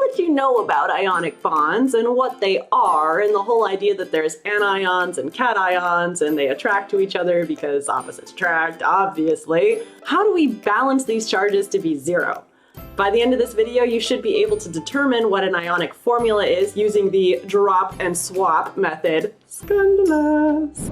that you know about ionic bonds and what they are, and the whole idea that there's anions and cations and they attract to each other because opposites attract, obviously, how do we balance these charges to be zero? By the end of this video, you should be able to determine what an ionic formula is using the drop and swap method. Scandalous!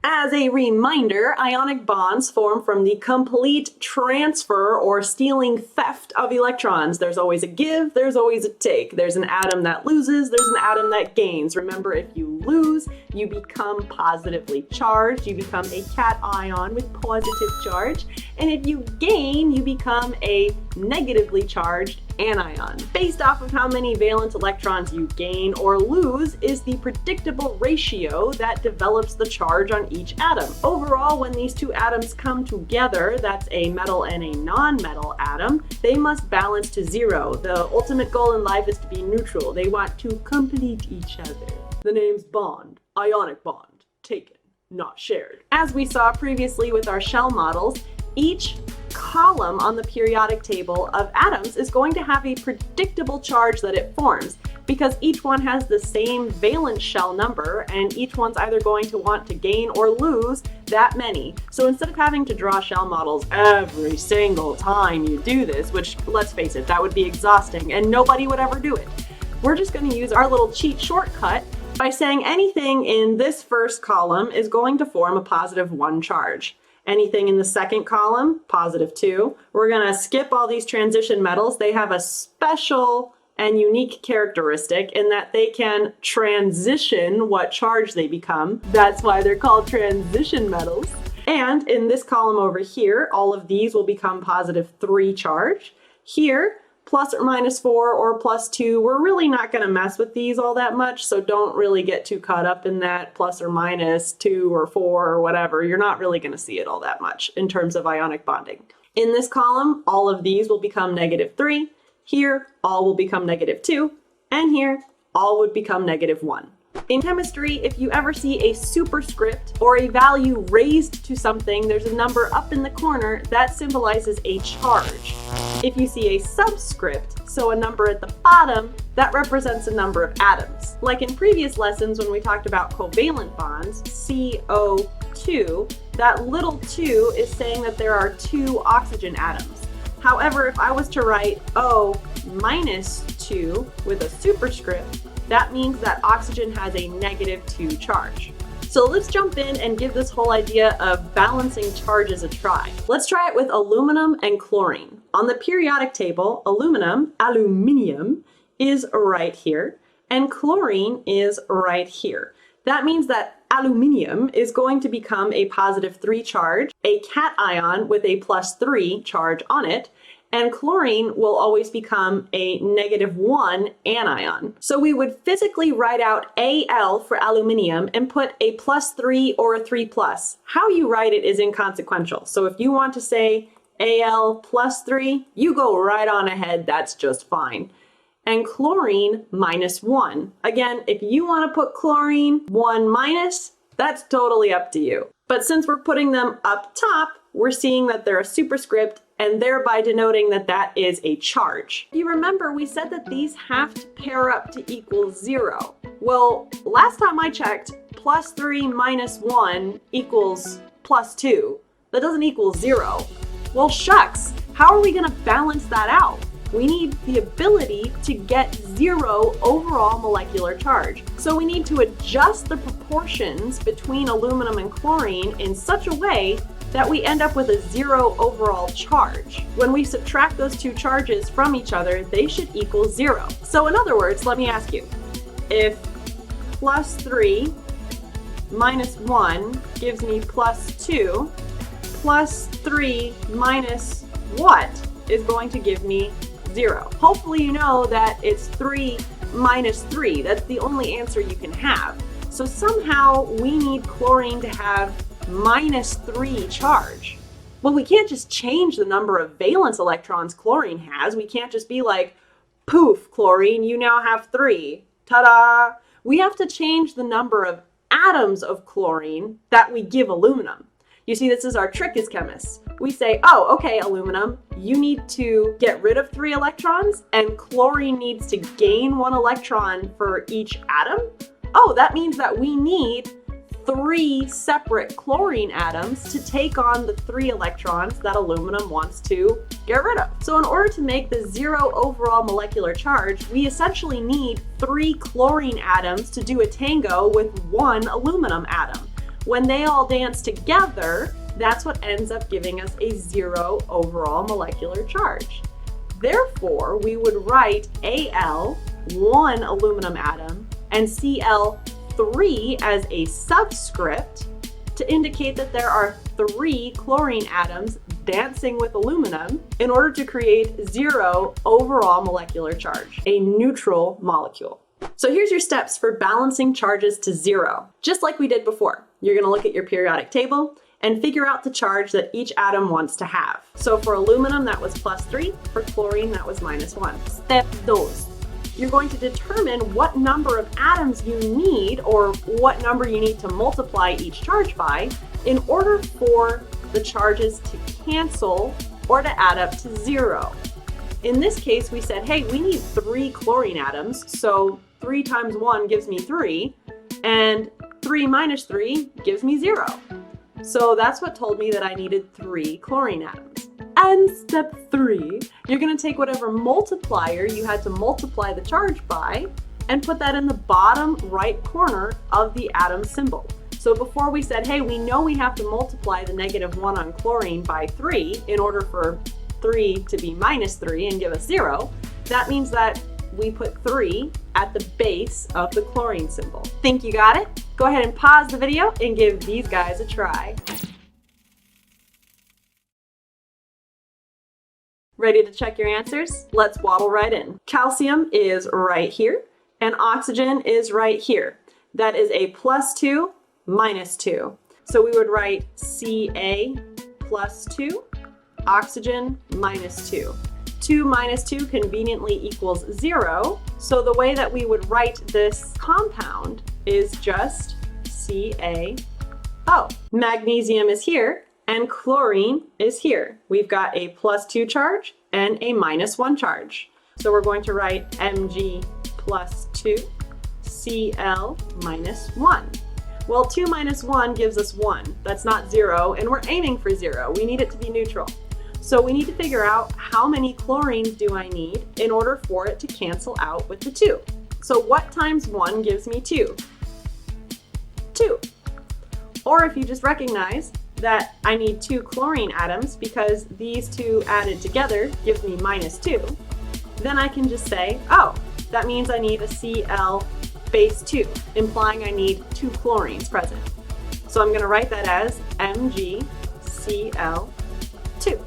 As a reminder, ionic bonds form from the complete transfer or stealing theft of electrons. There's always a give, there's always a take. There's an atom that loses, there's an atom that gains. Remember, if you lose, you become positively charged. You become a cation with positive charge. And if you gain, you become a negatively charged anion. Based off of how many valence electrons you gain or lose is the predictable ratio that develops the charge on each atom. Overall, when these two atoms come together, that's a metal and a non-metal atom, they must balance to zero. The ultimate goal in life is to be neutral. They want to complete each other. The name's bond, ionic bond, taken, not shared. As we saw previously with our shell models, each column on the periodic table of atoms is going to have a predictable charge that it forms because each one has the same valence shell number and each one's either going to want to gain or lose that many. So instead of having to draw shell models every single time you do this, which let's face it, that would be exhausting and nobody would ever do it, we're just going to use our little cheat shortcut by saying anything in this first column is going to form a +1 charge. Anything in the second column, +2. We're going to skip all these transition metals. They have a special and unique characteristic in that they can transition what charge they become. That's why they're called transition metals. And in this column over here, all of these will become +3 charge. Here, ±4 or +2, we're really not going to mess with these all that much, so don't really get too caught up in that ±2 or 4 or whatever. You're not really going to see it all that much in terms of ionic bonding. In this column, all of these will become -3. Here, all will become -2. And here, all would become -1. In chemistry, if you ever see a superscript or a value raised to something, there's a number up in the corner that symbolizes a charge. If you see a subscript, so a number at the bottom, that represents a number of atoms. Like in previous lessons when we talked about covalent bonds, CO2, that little 2 is saying that there are 2 oxygen atoms. However, if I was to write O-2 with a superscript, that means that oxygen has a -2 charge. So let's jump in and give this whole idea of balancing charges a try. Let's try it with aluminum and chlorine. On the periodic table, aluminium, is right here, and chlorine is right here. That means that aluminium is going to become a +3 charge, a cation with a +3 charge on it, and chlorine will always become a -1 anion. So we would physically write out Al for aluminium and put a +3 or a 3+. How you write it is inconsequential. So if you want to say Al +3, you go right on ahead, that's just fine. And chlorine -1. Again, if you want to put chlorine 1-, that's totally up to you. But since we're putting them up top, we're seeing that they're a superscript and thereby denoting that that is a charge. If you remember, we said that these have to pair up to equal 0. Well, last time I checked, +3 - 1 equals +2. That doesn't equal 0. Well, shucks, how are we going to balance that out? We need the ability to get 0 overall molecular charge. So we need to adjust the proportions between aluminum and chlorine in such a way that we end up with a 0 overall charge. When we subtract those two charges from each other, they should equal 0. So in other words, let me ask you, if +3 - 1 gives me +2, +3 minus what is going to give me 0? Hopefully you know that it's 3 - 3. That's the only answer you can have. So somehow we need chlorine to have -3 charge. Well, we can't just change the number of valence electrons chlorine has. We can't just be like, poof, chlorine, you now have 3. Ta-da! We have to change the number of atoms of chlorine that we give aluminum. You see, this is our trick as chemists. We say, oh, okay, aluminum, you need to get rid of 3 electrons and chlorine needs to gain 1 electron for each atom. Oh, that means that we need 3 separate chlorine atoms to take on the 3 electrons that aluminum wants to get rid of. So in order to make the 0 overall molecular charge, we essentially need 3 chlorine atoms to do a tango with 1 aluminum atom. When they all dance together, that's what ends up giving us a 0 overall molecular charge. Therefore, we would write Al, 1 aluminum atom, and Cl, 3 as a subscript to indicate that there are 3 chlorine atoms dancing with aluminum in order to create 0 overall molecular charge, a neutral molecule. So here's your steps for balancing charges to 0. Just like we did before, you're going to look at your periodic table and figure out the charge that each atom wants to have. So for aluminum, that was +3. For chlorine, that was -1. Step 2. You're going to determine what number of atoms you need, or what number you need to multiply each charge by, in order for the charges to cancel or to add up to 0. In this case, we said, hey, we need 3 chlorine atoms, so 3 times 1 gives me 3, and 3 minus 3 gives me 0. So that's what told me that I needed 3 chlorine atoms. And step 3, you're going to take whatever multiplier you had to multiply the charge by and put that in the bottom right corner of the atom symbol. So before we said, hey, we know we have to multiply the -1 on chlorine by 3 in order for 3 to be -3 and give us 0. That means that we put 3 at the base of the chlorine symbol. Think you got it? Go ahead and pause the video and give these guys a try. Ready to check your answers? Let's waddle right in. Calcium is right here, and oxygen is right here. That is a +2, -2. So we would write Ca +2, oxygen -2. 2 minus 2 conveniently equals 0. So the way that we would write this compound is just CaO. Magnesium is here and chlorine is here. We've got a +2 charge and a -1 charge. So we're going to write Mg +2, Cl -1. Well, 2 minus 1 gives us 1. That's not 0, and we're aiming for 0. We need it to be neutral. So we need to figure out how many chlorines do I need in order for it to cancel out with the 2. So what times 1 gives me 2? 2. Or if you just recognize that I need 2 chlorine atoms because these 2 added together gives me -2, then I can just say, oh, that means I need a Cl base 2, implying I need 2 chlorines present. So I'm going to write that as MgCl2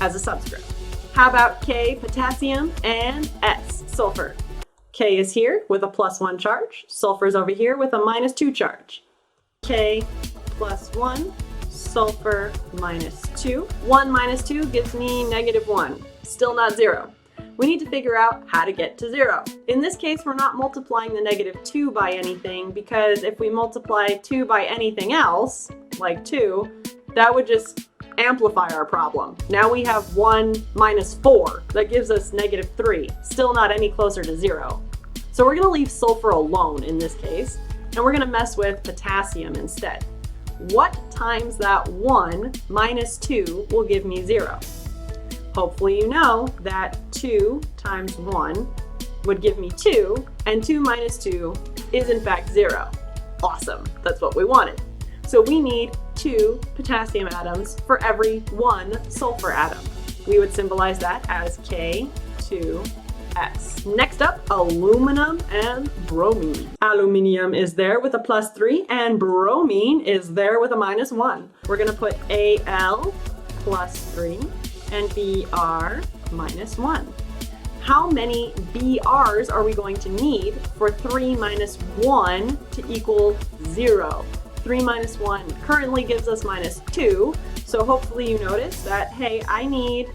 as a subscript. How about K, potassium, and S, sulfur? K is here with a +1 charge. Sulfur is over here with a -2 charge. K +1, sulfur -2. 1 minus 2 gives me -1. Still not 0. We need to figure out how to get to 0. In this case, we're not multiplying the -2 by anything, because if we multiply 2 by anything else, like 2, that would just amplify our problem. Now we have 1 minus 4. That gives us -3. Still not any closer to 0. So we're going to leave sulfur alone in this case, and we're going to mess with potassium instead. What times that 1 minus 2 will give me 0? Hopefully you know that 2 times 1 would give me 2, and 2 minus 2 is in fact 0. Awesome, that's what we wanted. So we need 2 potassium atoms for every 1 sulfur atom. We would symbolize that as K2S. Next up, aluminum and bromine. Aluminium is there with a +3, and bromine is there with a -1. We're going to put Al +3 and Br -1. How many BRs are we going to need for 3 minus 1 to equal 0? 3 minus 1 currently gives us -2, so hopefully you notice that, hey, I need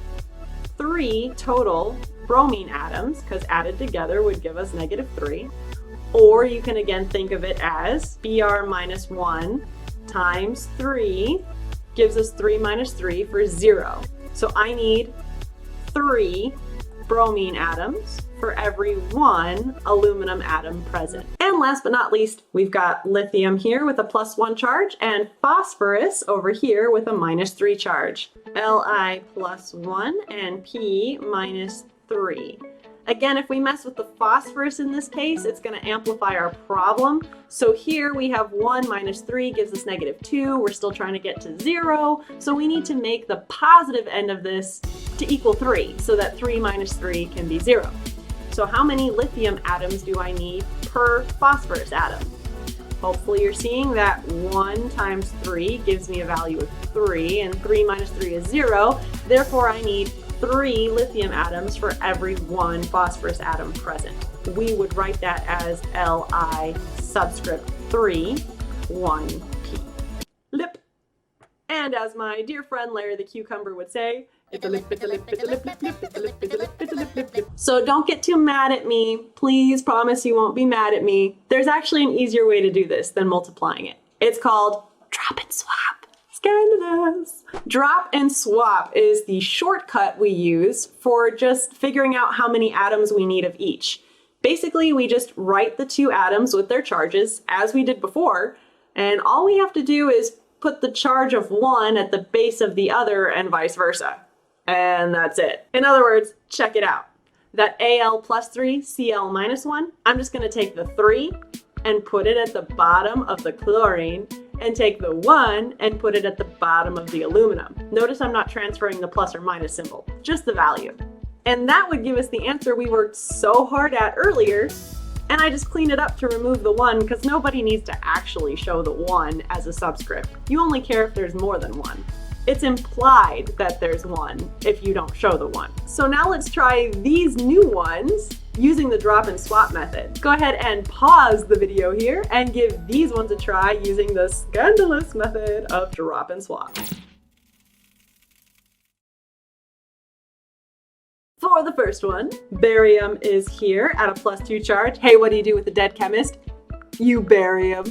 3 total bromine atoms, because added together would give us -3. Or you can again think of it as Br -1 times 3 gives us 3 minus 3 for 0. So I need 3 bromine atoms for every 1 aluminum atom present. And last but not least, we've got lithium here with a +1 charge and phosphorus over here with a -3 charge. Li +1 and P -3. Again, if we mess with the phosphorus in this case, it's going to amplify our problem. So here we have 1 minus 3 gives us -2. We're still trying to get to 0. So we need to make the positive end of this to equal 3 so that 3 minus 3 can be 0. So how many lithium atoms do I need per phosphorus atom? Hopefully you're seeing that 1 times 3 gives me a value of 3, and 3 minus 3 is 0. Therefore, I need 3 lithium atoms for every 1 phosphorus atom present. We would write that as Li subscript 3, 1P. Lip. And as my dear friend Larry the Cucumber would say, it's a lip, it's a lip, it's a lip, lip, lip, it's a lip, it's a lip, it's a lip, lip, lip. So don't get too mad at me. Please promise you won't be mad at me. There's actually an easier way to do this than multiplying it. It's called drop and swap. Scandalous. Drop and swap is the shortcut we use for just figuring out how many atoms we need of each. Basically, we just write the 2 atoms with their charges as we did before, and all we have to do is put the charge of one at the base of the other and vice versa. And that's it. In other words, check it out. That Al plus 3, Cl minus 1, I'm just going to take the 3 and put it at the bottom of the chlorine, and take the 1 and put it at the bottom of the aluminum. Notice I'm not transferring the plus or minus symbol, just the value. And that would give us the answer we worked so hard at earlier, and I just cleaned it up to remove the 1 because nobody needs to actually show the 1 as a subscript. You only care if there's more than 1. It's implied that there's 1 if you don't show the 1. So now let's try these new ones using the drop and swap method. Go ahead and pause the video here and give these ones a try using the scandalous method of drop and swap. For the first one, barium is here at a +2 charge. Hey, what do you do with a dead chemist? You bury him.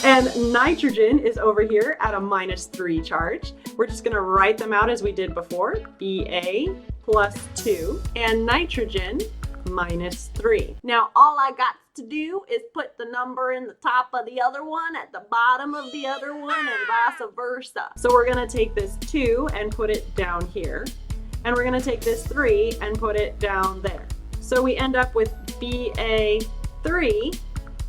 And nitrogen is over here at a -3 charge. We're just gonna write them out as we did before. Ba +2 and nitrogen -3. Now all I got to do is put the number in the top of the other one at the bottom of the other one and vice versa. So we're gonna take this 2 and put it down here. And we're gonna take this 3 and put it down there. So we end up with Ba3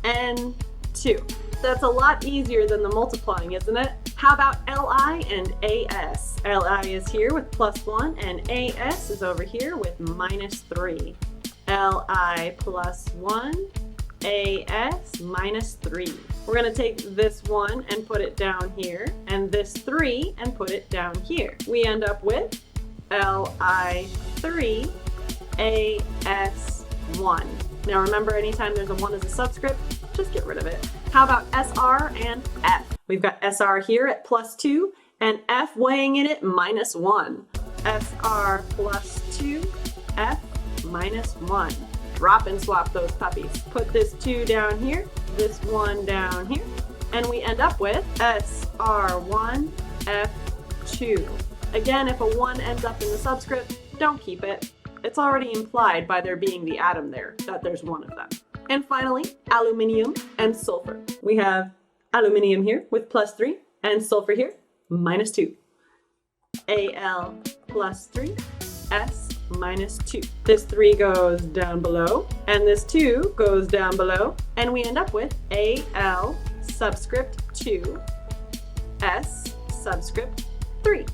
and 2. That's a lot easier than the multiplying, isn't it? How about Li and As? Li is here with +1 and As is over here with -3. Li +1, As -3. We're gonna take this 1 and put it down here, and this 3 and put it down here. We end up with Li3, As1. Now remember, anytime there's a 1 as a subscript, just get rid of it. How about Sr and F? We've got Sr here at +2 and F weighing in at -1. Sr +2, F -1. Drop and swap those puppies. Put this 2 down here, this 1 down here, and we end up with Sr1, F2. Again, if a 1 ends up in the subscript, don't keep it. It's already implied by there being the atom there that there's 1 of them. And finally, aluminium and sulfur. We have aluminium here with +3 and sulfur here -2. Al +3, S -2. This 3 goes down below, and this 2 goes down below, and we end up with Al subscript 2, S subscript 3.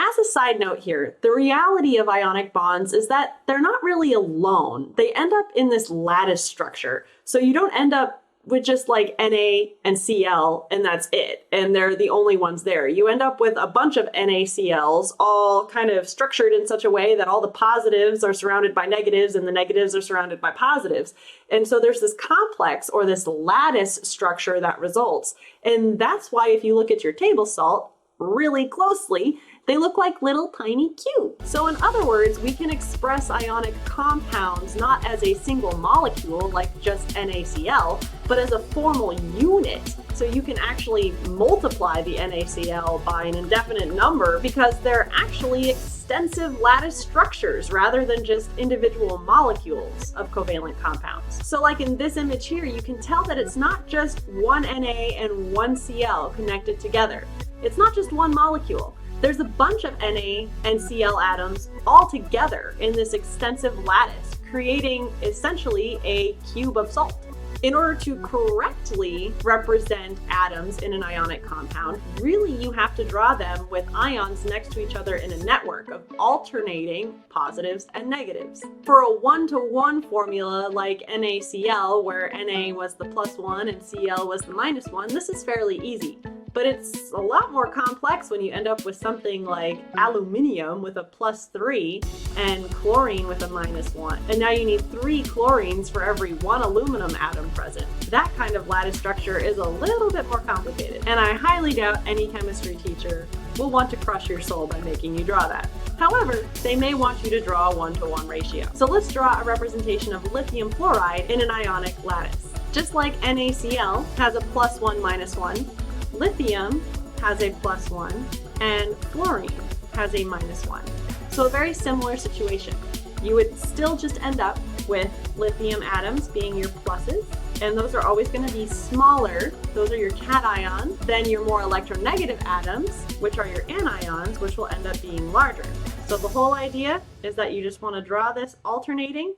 As a side note here, the reality of ionic bonds is that they're not really alone. They end up in this lattice structure. So you don't end up with just like Na and Cl and that's it, and they're the only ones there. You end up with a bunch of NaCls all kind of structured in such a way that all the positives are surrounded by negatives and the negatives are surrounded by positives. And so there's this complex or this lattice structure that results. And that's why if you look at your table salt really closely, They look like little tiny cubes. So in other words, we can express ionic compounds not as a single molecule like just NaCl, but as a formal unit. So you can actually multiply the NaCl by an indefinite number because they're actually extensive lattice structures rather than just individual molecules of covalent compounds. So like in this image here, you can tell that it's not just one Na and one Cl connected together. It's not just one molecule. There's a bunch of Na and Cl atoms all together in this extensive lattice, creating essentially a cube of salt. In order to correctly represent atoms in an ionic compound, really you have to draw them with ions next to each other in a network of alternating positives and negatives. For a one-to-one formula like NaCl, where Na was the +1 and Cl was the -1, this is fairly easy. But it's a lot more complex when you end up with something like aluminium with a +3 and chlorine with a -1. And now you need 3 chlorines for every 1 aluminum atom present. That kind of lattice structure is a little bit more complicated, and I highly doubt any chemistry teacher will want to crush your soul by making you draw that. However, they may want you to draw a 1-to-1 ratio. So let's draw a representation of lithium fluoride in an ionic lattice. Just like NaCl has a +1 -1, lithium has a +1 and fluorine has a -1. So a very similar situation. You would still just end up with lithium atoms being your pluses, and those are always going to be smaller. Those are your cations. Then your more electronegative atoms, which are your anions, which will end up being larger. So the whole idea is that you just want to draw this alternating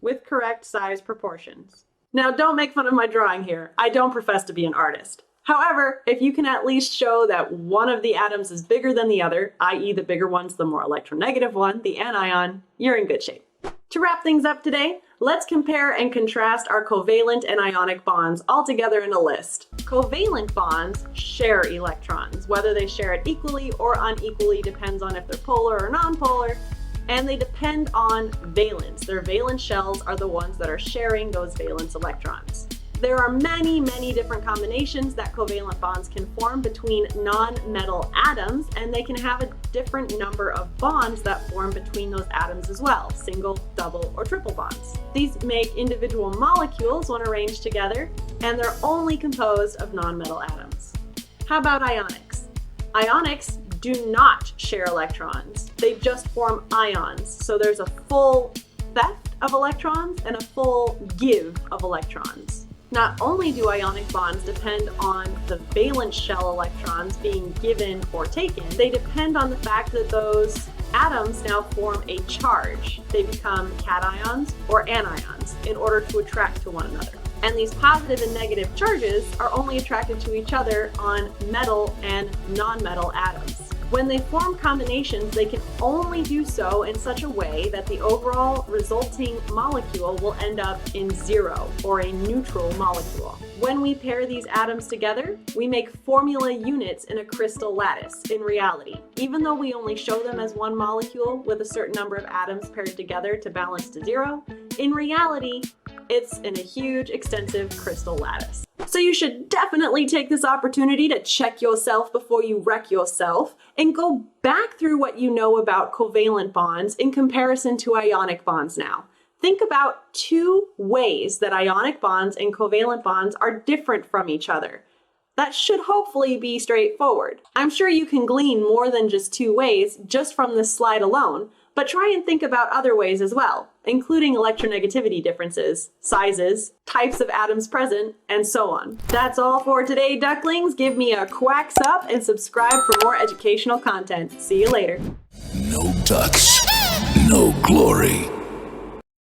with correct size proportions. Now don't make fun of my drawing here. I don't profess to be an artist. However, if you can at least show that one of the atoms is bigger than the other, i.e. the bigger one's the more electronegative one, the anion, you're in good shape. To wrap things up today, let's compare and contrast our covalent and ionic bonds all together in a list. Covalent bonds share electrons. Whether they share it equally or unequally depends on if they're polar or nonpolar, and they depend on valence. Their valence shells are the ones that are sharing those valence electrons. There are many, many different combinations that covalent bonds can form between non-metal atoms, and they can have a different number of bonds that form between those atoms as well, single, double, or triple bonds. These make individual molecules when arranged together, and they're only composed of non-metal atoms. How about ionics? Ionics do not share electrons. They just form ions, so there's a full theft of electrons and a full give of electrons. Not only do ionic bonds depend on the valence shell electrons being given or taken, they depend on the fact that those atoms now form a charge. They become cations or anions in order to attract to one another. And these positive and negative charges are only attracted to each other on metal and non-metal atoms. When they form combinations, they can only do so in such a way that the overall resulting molecule will end up in zero, or a neutral molecule. When we pair these atoms together, we make formula units in a crystal lattice in reality. Even though we only show them as one molecule with a certain number of atoms paired together to balance to zero, in reality, it's in a huge, extensive crystal lattice. So you should definitely take this opportunity to check yourself before you wreck yourself and go back through what you know about covalent bonds in comparison to ionic bonds now. Think about 2 ways that ionic bonds and covalent bonds are different from each other. That should hopefully be straightforward. I'm sure you can glean more than just 2 ways just from this slide alone, but try and think about other ways as well, including electronegativity differences, sizes, types of atoms present, and so on. That's all for today, ducklings. Give me a quacks up and subscribe for more educational content. See you later. No ducks, no glory.